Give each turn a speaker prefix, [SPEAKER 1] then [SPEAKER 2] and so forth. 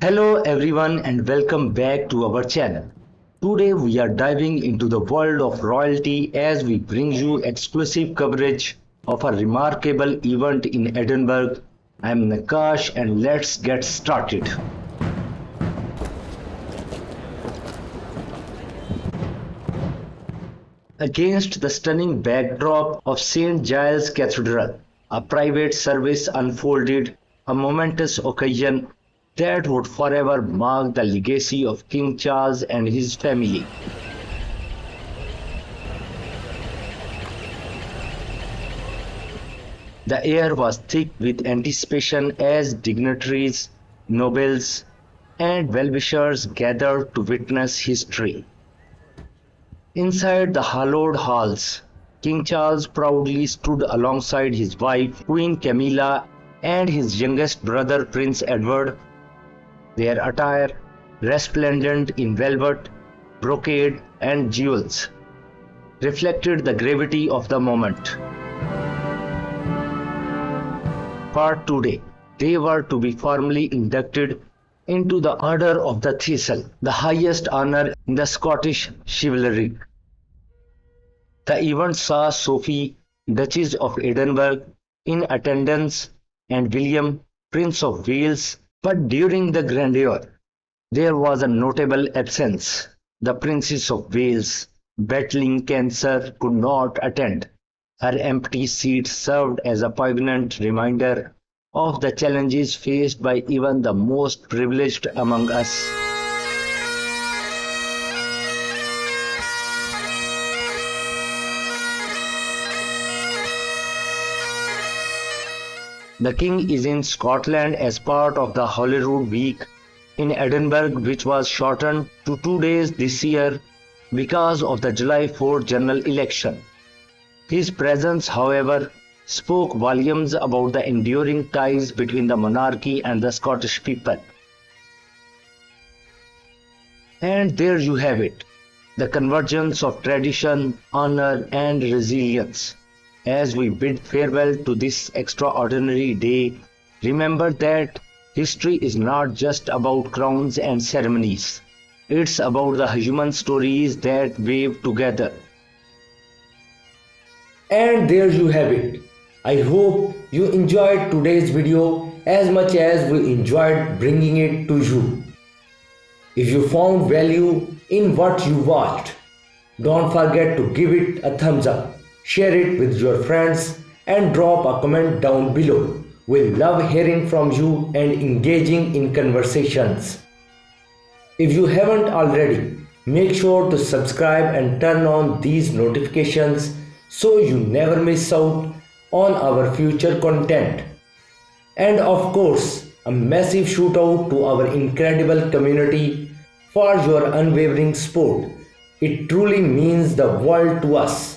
[SPEAKER 1] Hello everyone and welcome back to our channel. Today we are diving into the world of royalty as we bring you exclusive coverage of a remarkable event in Edinburgh. I am Nakash and let's get started. Against the stunning backdrop of St Giles Cathedral, a private service unfolded, a momentous occasion that would forever mark the legacy of King Charles and his family. The air was thick with anticipation as dignitaries, nobles, and well-wishers gathered to witness history. Inside the hallowed halls, King Charles proudly stood alongside his wife, Queen Camilla, and his youngest brother, Prince Edward. Their attire, resplendent in velvet, brocade, and jewels, reflected the gravity of the moment. For today, they were to be formally inducted into the Order of the Thistle, the highest honor in the Scottish chivalry. The event saw Sophie, Duchess of Edinburgh, in attendance and William, Prince of Wales, but during the grandeur, there was a notable absence. The Princess of Wales, battling cancer, could not attend. Her empty seat served as a poignant reminder of the challenges faced by even the most privileged among us. The King is in Scotland as part of the Holyrood week in Edinburgh, which was shortened to 2 days this year because of the July 4 general election. His presence, however, spoke volumes about the enduring ties between the monarchy and the Scottish people. And there you have it, the convergence of tradition, honor, and resilience. As we bid farewell to this extraordinary day, remember that history is not just about crowns and ceremonies. It's about the human stories that weave together.
[SPEAKER 2] And there you have it. I hope you enjoyed today's video as much as we enjoyed bringing it to you. If you found value in what you watched, don't forget to give it a thumbs up. Share it with your friends and drop a comment down below. We love hearing from you and engaging in conversations. If you haven't already, make sure to subscribe and turn on these notifications so you never miss out on our future content. And of course, a massive shout out to our incredible community for your unwavering support. It truly means the world to us.